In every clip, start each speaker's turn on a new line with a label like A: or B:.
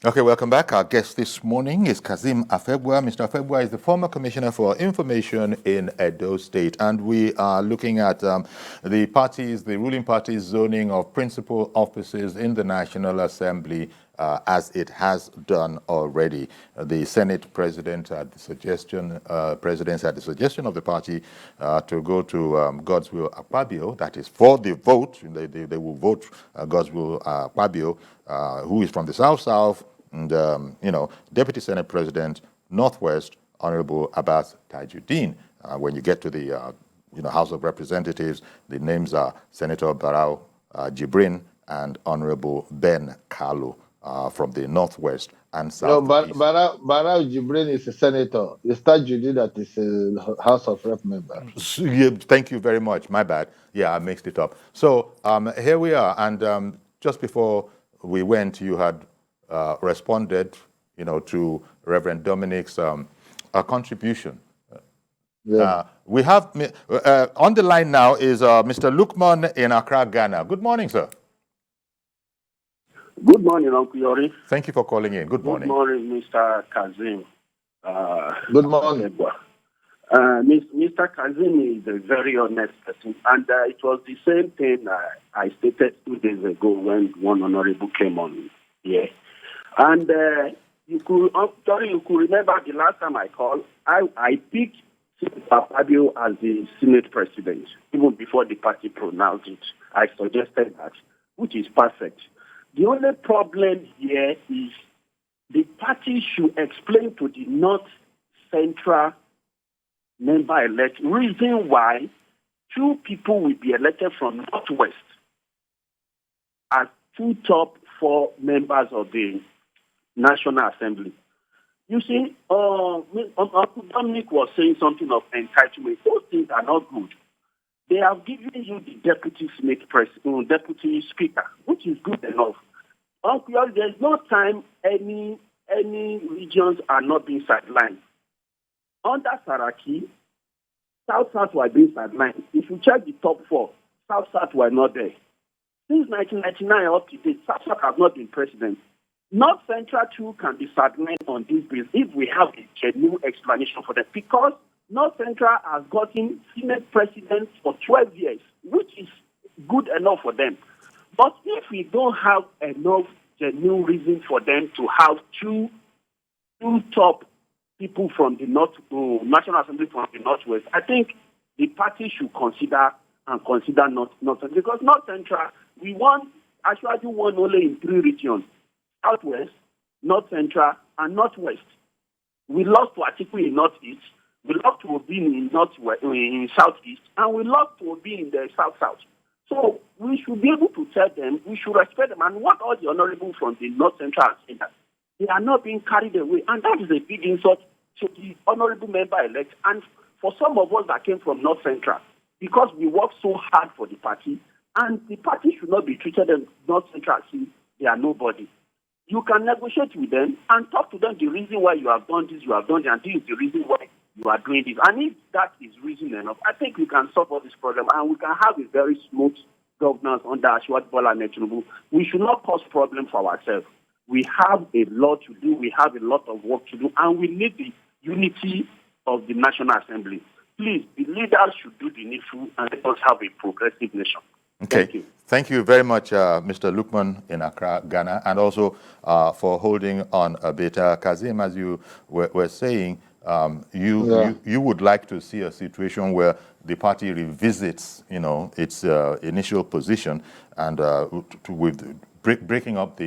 A: Okay, welcome back. Our guest this morning is Kazeem Afebwa. Mr. Afebwa is the former Commissioner for Information in Edo State, and we are looking at the ruling party's zoning of principal offices in the National Assembly as it has done already. The Senate President had the suggestion, of the party to go to Godswill Akpabio, that is for the vote. They will vote Godswill Akpabio, who is from the South, and, Deputy Senate President, Northwest, Honorable Abbas Tajuddin. When you get to the House of Representatives, the names are Senator Barau Jibrin and Honorable Ben Kalu from the Northwest and South.
B: No, Barau Jibrin is a senator. It's Tajuddin that is a House of Rep member.
A: Thank you very much. My bad. Yeah, I mixed it up. So here we are. And just before we went, you had responded, to Reverend Dominic's contribution.
B: Yeah.
A: We have on the line now is Mr. Lukman in Accra, Ghana. Good morning, sir.
C: Good morning, Uncle Yori.
A: Thank you for calling in. Good morning.
C: Good morning, Mr. Kazeem.
B: Good morning.
C: Mr. Kazeem is a very honest person, and it was the same thing I stated 2 days ago when one honorable came on here. And you could remember the last time I called, I picked Fabio as the Senate President, even before the party pronounced it. I suggested that, which is perfect. The only problem here is the party should explain to the North Central member-elect reason why 2 people will be elected from Northwest as 2 top 4 members of the National Assembly. You see, Uncle Dominic was saying something of entitlement. Those things are not good. They have given you the deputy speaker, which is good enough. Uncle, there's no time any regions are not being sidelined. Under Saraki, South were being sidelined. If you check the top 4, South were not there. Since 1999 up to date, South has not been president. North Central too can be sidelined on this bill if we have a genuine explanation for that. Because North Central has gotten Senate president for 12 years, which is good enough for them. But if we don't have enough genuine reason for them to have two top people from the National Assembly from the Northwest, I think the party should consider North Central. Because North Central, we won only in 3 regions: Southwest, North Central, and Northwest. We lost to Atiku in Northeast, we lost to Obi in Southeast, and we lost to Obi in the South. So we should be able to tell them, we should respect them. And what all the honorables from the North Central are saying, that they are not being carried away. And that is a big insult to the honorable member-elect. And for some of us that came from North Central, because we worked so hard for the party, and the party should not be treated as North Central as they are nobody. You can negotiate with them and talk to them the reason why you have done this, and this is the reason why you are doing this. And if that is reason enough, I think we can solve all this problem and we can have a very smooth governance under Asiwaju Bola Tinubu. We should not cause problem for ourselves. We have a lot to do, we have a lot of work to do, and we need the unity of the National Assembly. Please, the leaders should do the needful and let us have a progressive nation.
A: Okay. Thank you very much, Mr. Lukman in Accra, Ghana, and also for holding on a bit. Kazeem, as you were saying, you would like to see a situation where the party revisits, its initial position and with breaking up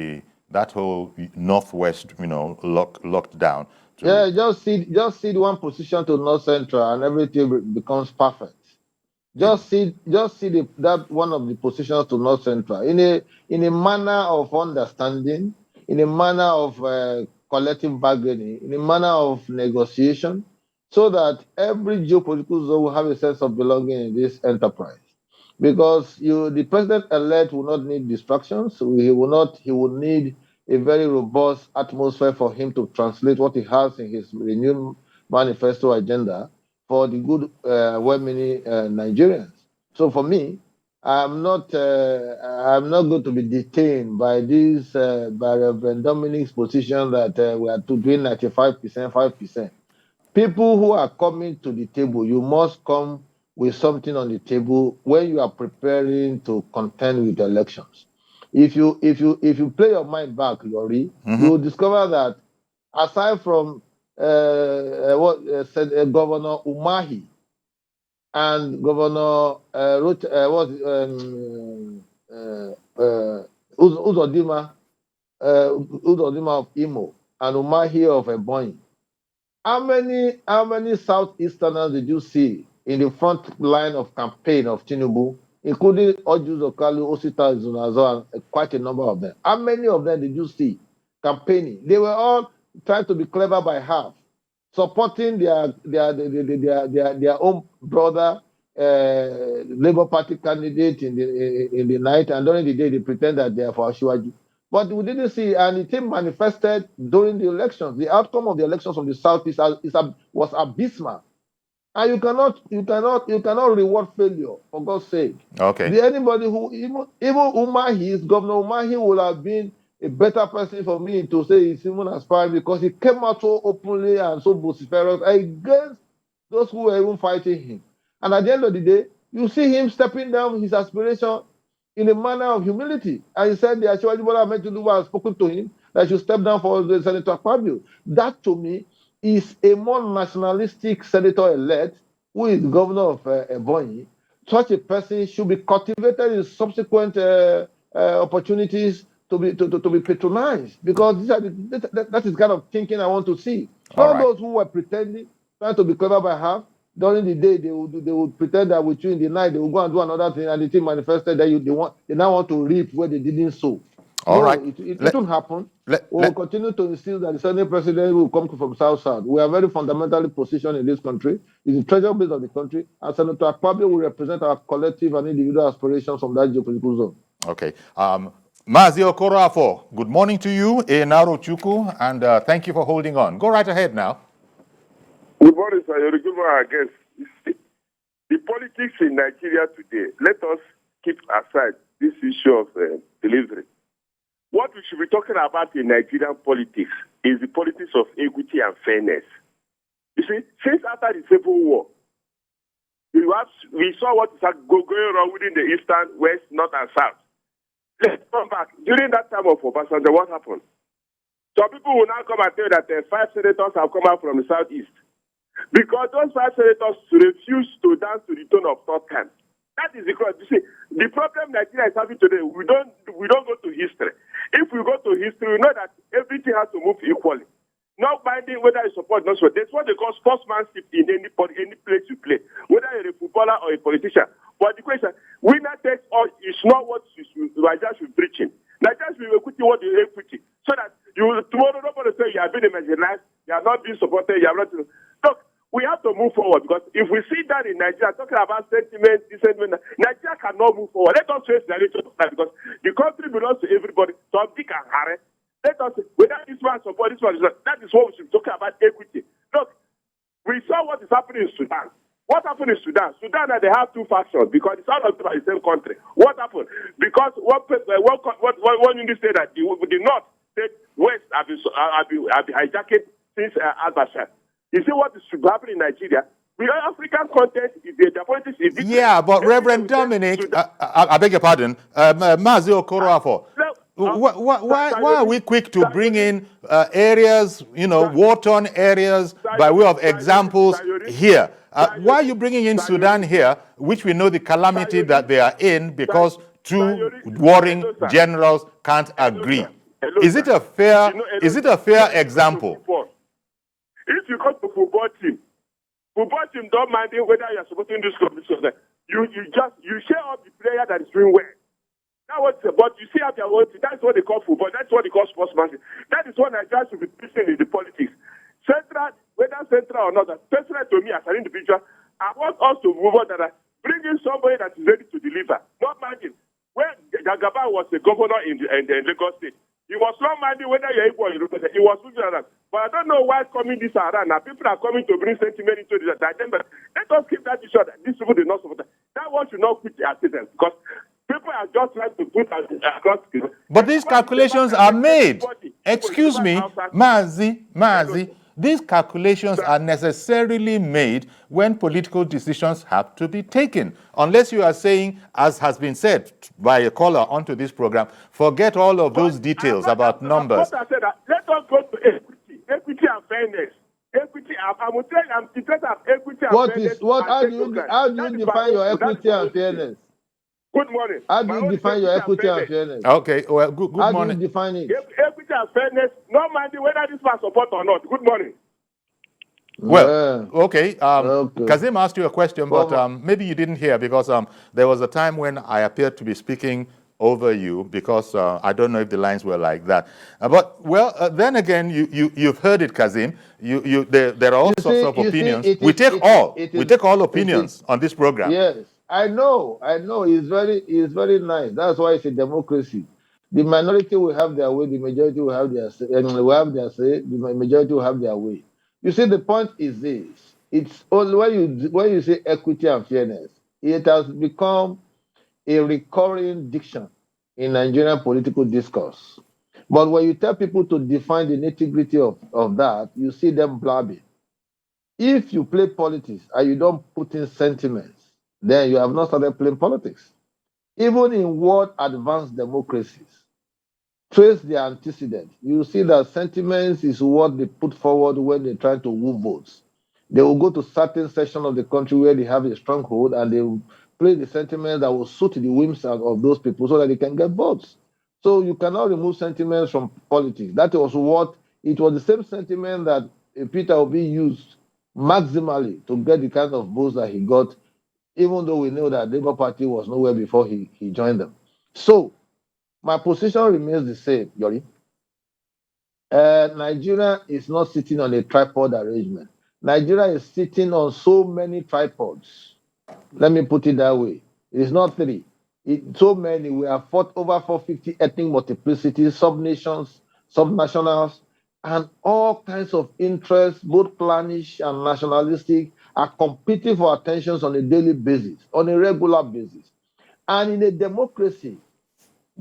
A: that whole Northwest, locked down.
B: Just cede one position to North Central and everything becomes perfect. Just cede that one of the positions to North Central in a manner of understanding, in a manner of collective bargaining, in a manner of negotiation, so that every geopolitical zone will have a sense of belonging in this enterprise. Because the president-elect will not need distractions. He will need a very robust atmosphere for him to translate what he has in his renewed manifesto agenda for the good well-meaning Nigerians. So for me, I'm not going to be detained by this by Reverend Dominic's position that we are to doing 95%, 5%. People who are coming to the table, you must come with something on the table when you are preparing to contend with elections. If you play your mind back, Lori, you will discover that aside from what said Governor Umahi and Governor Uzodima of Imo and Umahi of Ebonyi, how many Southeasterners did you see in the front line of campaign of Tinubu, including Ojus Okalu, Osita Zunazo, and quite a number of them? How many of them did you see campaigning? They were all trying to be clever by half, supporting their own brother, Labour Party candidate in the night, and during the day they pretend that they are for Ashwaji. But we didn't see, and it manifested during the elections. The outcome of the elections from the Southeast was abysmal, and you cannot reward failure, for God's sake.
A: Okay.
B: Anybody who even Umahi, Governor Umahi would have been a better person for me to say he's even aspiring, because he came out so openly and so vociferous against those who were even fighting him. And at the end of the day, you see him stepping down his aspiration in a manner of humility. And he said the Ashwaji Bola Ahmed Tinubu has spoken to him that he should step down for the Senator Akpabio. That, to me, is a more nationalistic senator-elect who is governor of Ebonyi. Such a person should be cultivated in subsequent opportunities to be patronized, because that is the kind of thinking I want to see. Not those who were pretending, trying to be clever by half. During the day, they would pretend that with you. In the night, they will go and do another thing, and the thing manifested that they now want to reap where they didn't sow.
A: All right.
B: It won't happen. We'll continue to insist that the Senate president will come from South. We are very fundamentally positioned in this country. It's the treasure base of the country, and Senator Akpabio will represent our collective and individual aspirations from that geopolitical zone.
A: Okay. Mazi Okorafor, good morning to you, Enaro Chuku, and thank you for holding on. Go right ahead now.
D: Good morning, sir. You're a good one, I guess. The politics in Nigeria today, let us keep aside this issue of delivery. What we should be talking about in Nigerian politics is the politics of equity and fairness. You see, since after the Civil War, we saw what is going on within the Eastern, West, North, and South. Let's come back. During that time of Obasanjo, what happened? Some people will now come and tell that 5 senators have come out from the Southeast, because those 5 senators refuse to dance to the tone of third time. That is the problem. You see, the problem Nigeria is having today, we don't go to history. If we go to history, we know that everything has to move equally. Not binding whether you support or not support. That's what they call sportsmanship in any place you play, whether you're a footballer or a politician. But the question, winner takes all is not what Nigeria should be preaching. Nigeria should be equity, what is equity. So that tomorrow nobody say you have been marginalized, you are not being supported, you are not. Look, we have to move forward, because if we see that in Nigeria, talking about sentiment, Nigeria cannot move forward. Let us face the reality of that, because the country belongs to everybody. Some big and hard. Let us, whether this one support this one, that is what we should be talking about, equity. Look, we saw what is happening in Sudan. What happened in Sudan? Sudan, they have 2 factions, because it's all of them are the same country. What happened? Because one unit said that the North, the West have been hijacked since Al-Bashir. You see what is happening in Nigeria? We are African content. The politics is different.
A: Yeah, but Reverend Dominic, I beg your pardon, Mazi Okorafor, why are we quick to bring in areas, war-torn areas, by way of examples here? Why are you bringing in Sudan here, which we know the calamity that they are in because 2 warring generals can't agree? Is it a fair example?
D: If you go to football team don't mind whether you are supporting this competition. You share up the player that is doing well. But you see how they are working. That's what they call football. That's what they call sportsmanship. That is what Nigeria should be preaching in the politics. Whether central or not, personally to me as an individual, I want us to move on that bring in somebody that is ready to deliver. Not minding. When Jagaba was the governor in Lagos State, he was not minding whether you're able or you represent. He was looking at that. But I don't know why coming this around. Now people are coming to bring sentiment into the agenda. Let us keep that issue that these people do not support that. That one should not quit their citizens because people are just trying to put across.
A: But these calculations are made. Excuse me, Mazi, these calculations are necessarily made when political decisions have to be taken. Unless you are saying, as has been said by a caller onto this program, forget all of those details about numbers.
D: I said that, let us go to equity and fairness. Equity, I'm interested in equity and fairness.
B: How do you define your equity and fairness?
D: Good morning.
B: How do you define your equity and fairness?
A: Okay, well, good morning.
B: How do you define it?
D: Equity and fairness, no matter whether this man support or not. Good morning.
A: Well, okay. Kazim asked you a question, but maybe you didn't hear because there was a time when I appeared to be speaking over you because I don't know if the lines were like that. Then again, you've heard it, Kazim. There are all sorts of opinions. We take all opinions on this program.
B: Yes, I know. It's very nice. That's why it's a democracy. The minority will have their way. The majority will have their say. The majority will have their way. You see, the point is this: it's only when you say equity and fairness, it has become a recurring diction in Nigerian political discourse. But when you tell people to define the nitty-gritty of that, you see them blabbing. If you play politics and you don't put in sentiments, then you have not started playing politics. Even in world advanced democracies, trace their antecedent. You see that sentiments is what they put forward when they try to woo votes. They will go to certain sections of the country where they have a stronghold and they will play the sentiments that will suit the whims of those people so that they can get votes. So you cannot remove sentiments from politics. That was it was the same sentiment that Peter Obi used maximally to get the kind of votes that he got, even though we know that the Labour Party was nowhere before he joined them. So my position remains the same, Yori. Nigeria is not sitting on a tripod arrangement. Nigeria is sitting on so many tripods. Let me put it that way. It is not three. So many. We have fought over 450 ethnic multiplicities, sub-nations, sub-nationals, and all kinds of interests, both clannish and nationalistic, are competing for attentions on a daily basis, on a regular basis. And in a democracy,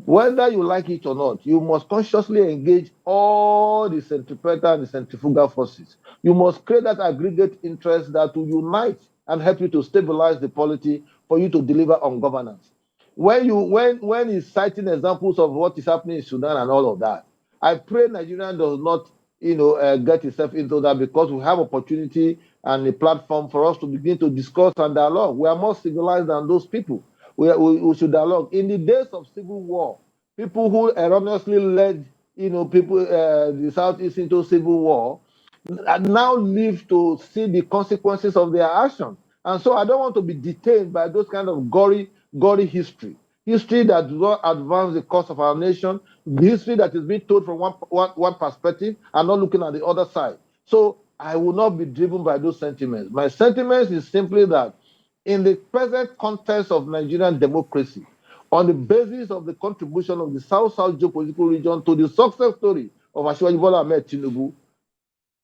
B: whether you like it or not, you must consciously engage all the centripetal and the centrifugal forces. You must create that aggregate interest that will unite and help you to stabilize the polity for you to deliver on governance. When he's citing examples of what is happening in Sudan and all of that, I pray Nigeria does not, get itself into that, because we have opportunity and a platform for us to begin to discuss and dialogue. We are more civilized than those people. We should dialogue. In the days of civil war, people who erroneously led, the Southeast into civil war, now live to see the consequences of their action. And so I don't want to be detained by those kind of gory history that does not advance the cause of our nation, history that is being told from one perspective and not looking at the other side. So I will not be driven by those sentiments. My sentiments is simply that in the present context of Nigerian democracy, on the basis of the contribution of the South-South geopolitical region to the success story of Asiwaju Bola Ahmed Tinubu,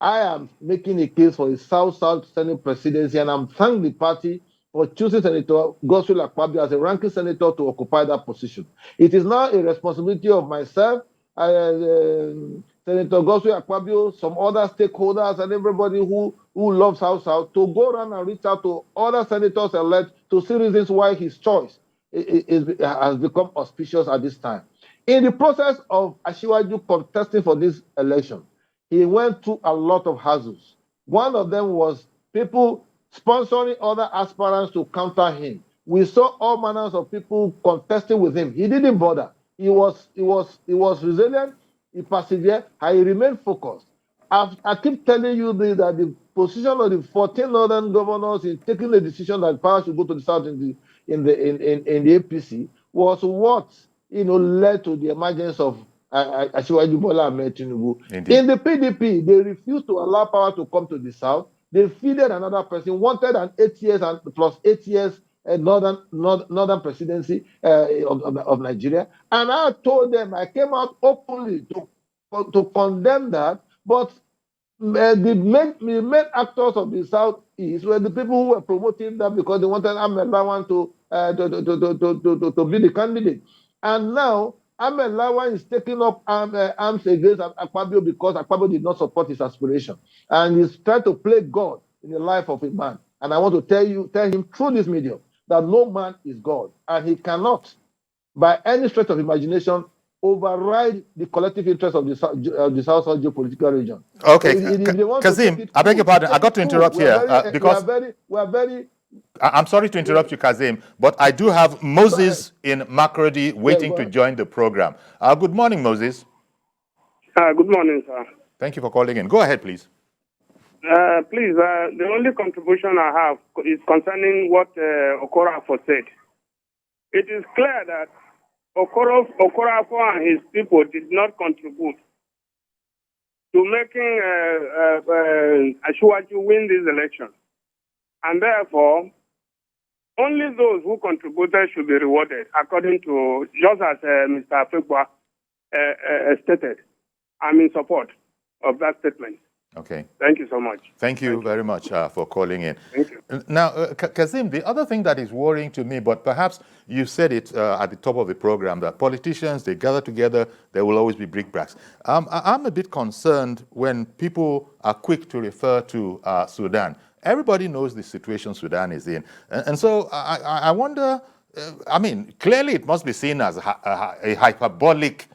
B: I am making a case for a South-South Senate presidency, and I'm thanking the party for choosing Senator Godswill Akpabio as a ranking senator to occupy that position. It is now a responsibility of myself, Senator Godswill Akpabio, some other stakeholders, and everybody who loves South-South to go around and reach out to other senators elect to see reasons why his choice has become auspicious at this time. In the process of Asiwaju contesting for this election, he went through a lot of hassles. One of them was people sponsoring other aspirants to counter him. We saw all manners of people contesting with him. He didn't bother. He was resilient. He persevered. And he remained focused. I keep telling you that the position of the 14 northern governors in taking the decision that power should go to the south in the APC was what led to the emergence of Asiwaju Bola Ahmed Tinubu. In the PDP, they refused to allow power to come to the south. They feeded another person, wanted an 8 years and plus 8 years northern presidency of Nigeria. And I told them, I came out openly to condemn that, but the main actors of the Southeast were the people who were promoting that because they wanted Ahmed Lawan to be the candidate. And now Ahmed Lawan is taking up arms against Akpabio because Akpabio did not support his aspiration. And he's trying to play God in the life of a man. And I want to tell him through this medium that no man is God. And he cannot, by any stretch of imagination, override the collective interest of the South geopolitical region.
A: Okay,
B: So if they want
A: Kazim,
B: to
A: I beg your pardon. I got to interrupt here because
B: we are very.
A: I'm sorry to interrupt you, Kazim, but I do have Moses in Makurdi waiting to join the program. Good morning, Moses.
E: Good morning, sir.
A: Thank you for calling in. Go ahead, please.
E: Please, the only contribution I have is concerning what Okorafor said. It is clear that Okorafor and his people did not contribute to making Ashwaju win this election. And therefore, only those who contributed should be rewarded, according to, just as Mr. Afegwa stated. I'm in support of that statement.
A: Okay.
E: Thank you so much.
A: Thank you very much for calling in.
E: Thank you.
A: Now, Kazim, the other thing that is worrying to me, but perhaps you said it at the top of the program, that politicians, they gather together, there will always be brickbats. I'm a bit concerned when people are quick to refer to Sudan. Everybody knows the situation Sudan is in. And so I wonder, I mean, clearly it must be seen as a hyperbolic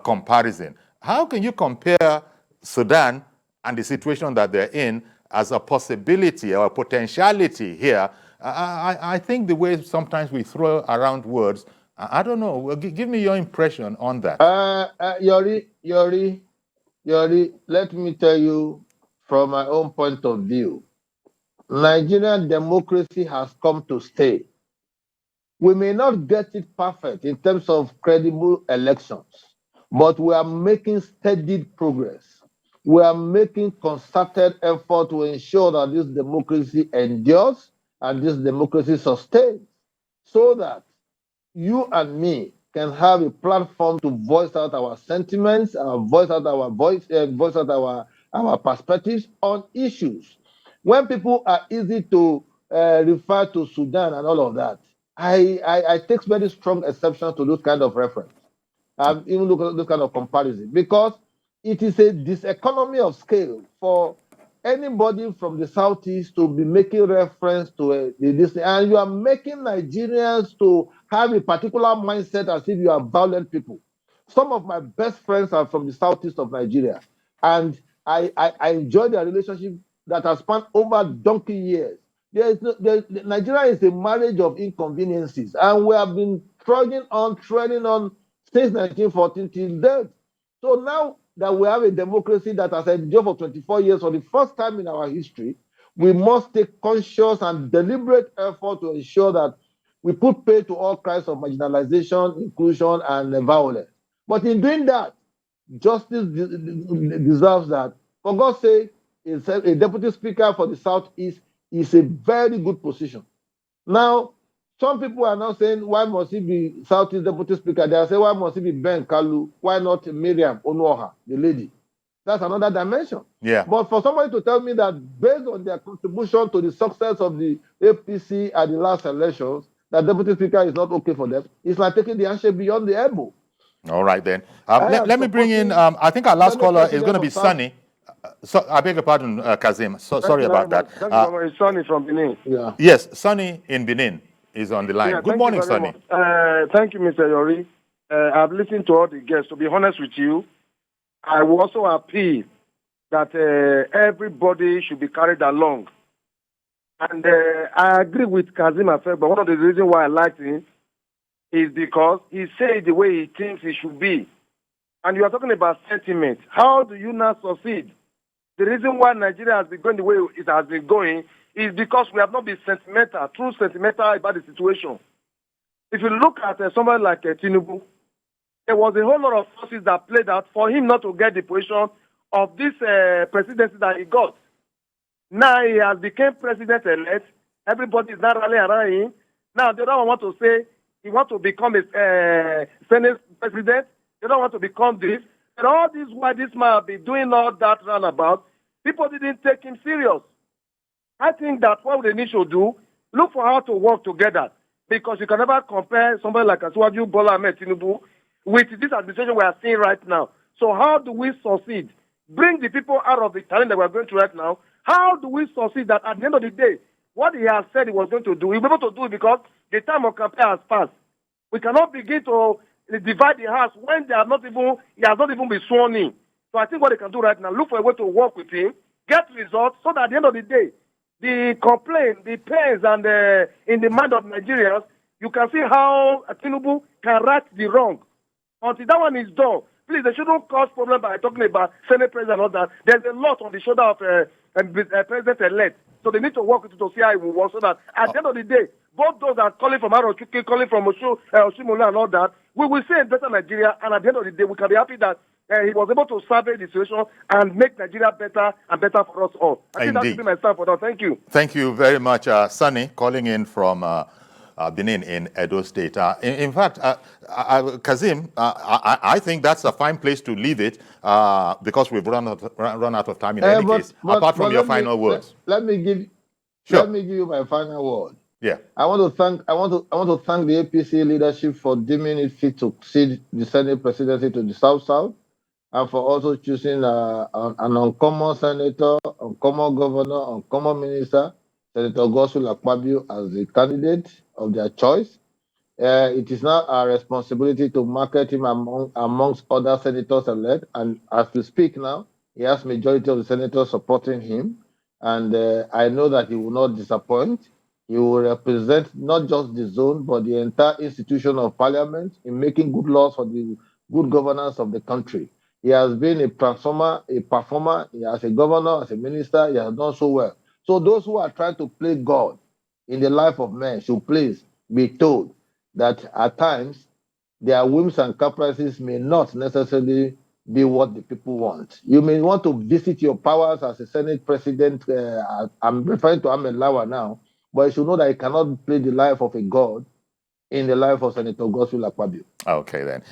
A: comparison. How can you compare Sudan and the situation that they're in as a possibility or a potentiality here? I think the way sometimes we throw around words, I don't know. Give me your impression on that.
B: Yori, let me tell you from my own point of view. Nigerian democracy has come to stay. We may not get it perfect in terms of credible elections, but we are making steady progress. We are making concerted effort to ensure that this democracy endures and this democracy sustains, so that you and me can have a platform to voice out our sentiments, voice out our perspectives on issues. When people are easy to refer to Sudan and all of that, I take very strong exception to those kind of reference. Even look at those kind of comparison, because it is a diseconomy of scale for anybody from the Southeast to be making reference to this, and you are making Nigerians to have a particular mindset as if you are violent people. Some of my best friends are from the Southeast of Nigeria, and I enjoy their relationship that has spanned over donkey years. Nigeria is a marriage of inconveniences, and we have been treading on since 1914 till date. So now that we have a democracy that has endured for 24 years, for the first time in our history, we must take conscious and deliberate effort to ensure that we put pay to all kinds of marginalization, inclusion, and violence. But in doing that, justice deserves that. For God's sake, a deputy speaker for the Southeast is a very good position. Now, some people are now saying, why must he be Southeast deputy speaker? They are saying, why must he be Ben Kalu? Why not Miriam Onuoha, the lady? That's another dimension.
A: Yeah.
B: But for somebody to tell me that based on their contribution to the success of the APC at the last elections, that deputy speaker is not okay for them, it's like taking the handshake beyond the elbow.
A: All right, then. Let me bring in, I think our last caller is going to be Sunny. I beg your pardon, Kazim. Sorry about that.
E: It's Sunny from Benin.
B: Yeah.
A: Yes, Sunny in Benin is on the line.
E: Yeah,
A: Good morning, Sunny.
E: Thank you, Mr. Yori. I've listened to all the guests. To be honest with you, I will also appeal that everybody should be carried along. And I agree with Kazim Afek, but one of the reasons why I liked him is because he said the way he thinks it should be. And you are talking about sentiment. How do you not succeed? The reason why Nigeria has been going the way it has been going is because we have not been true sentimental about the situation. If you look at somebody like Tinubu, there was a whole lot of forces that played out for him not to get the position of this presidency that he got. Now he has become president-elect. Everybody is not rallying around him. Now they don't want to say he wants to become a Senate president. They don't want to become this. And all this, why this man be doing all that roundabout, People didn't take him serious. I think that what they need to do, look for how to work together, because you can never compare somebody like Asiwaju Bola Ahmed Tinubu with this administration we are seeing right now. So how do we succeed? Bring the people out of the challenge that we are going through right now. How do we succeed that at the end of the day, what he has said he was going to do, he'll be able to do it because the time of campaign has passed. We cannot begin to divide the house when he has not even been sworn in. So I think what they can do right now, look for a way to work with him, get results, so that at the end of the day, the complaint, the pains, and in the mind of Nigerians, you can see how Tinubu can right the wrong. Until that one is done, please, they shouldn't cause problem by talking about Senate President and all that. There's a lot on the shoulder of President-elect. So they need to work with it to see how it will work, so that at the end of the day, both those that are calling from Arochuki, calling from Oshimola and all that, we will see a better Nigeria, and at the end of the day, we can be happy that he was able to survey the situation and make Nigeria better and better for us all. I think that should be my stand for that. Thank you.
A: Thank you very much, Sunny, calling in from Benin in Edo State. In fact, Kazim, I think that's a fine place to leave it because we've run out of time in any case, apart from your final words.
B: Let me give you my final word.
A: Yeah.
B: I want to thank the APC leadership for deeming it fit to cede the Senate presidency to the South, and for also choosing an uncommon senator, uncommon governor, uncommon minister, Senator Godswill Akpabio, as the candidate of their choice. It is now our responsibility to market him amongst other senators elect, and as we speak now, he has majority of the senators supporting him, and I know that he will not disappoint. He will represent not just the zone, but the entire institution of parliament in making good laws for the good governance of the country. He has been a transformer, a performer. As a governor, as a minister, he has done so well. So those who are trying to play God in the life of men should please be told that at times their whims and caprices may not necessarily be what the people want. You may want to visit your powers as a Senate president. I'm referring to Ahmed Lawa now. But you should know that you cannot play the life of a god in the life of Senator Godswill Akpabio.
A: Okay, then.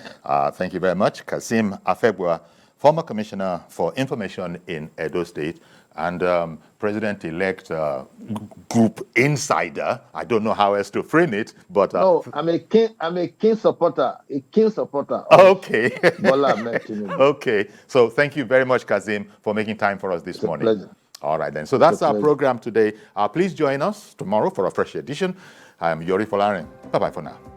A: Thank you very much. Kazim Afebwa, former Commissioner for Information in Edo State and President-elect Group Insider. I don't know how else to frame it, but...
B: no, I'm a keen supporter. A keen supporter.
A: Okay.
B: Bola Ahmed Tinubu.
A: Okay. So thank you very much, Kazim, for making time for us this morning.
B: It's a pleasure.
A: All right, then. So that's our program today. Please join us tomorrow for a fresh edition. I am Yori Folarin. Bye-bye for now.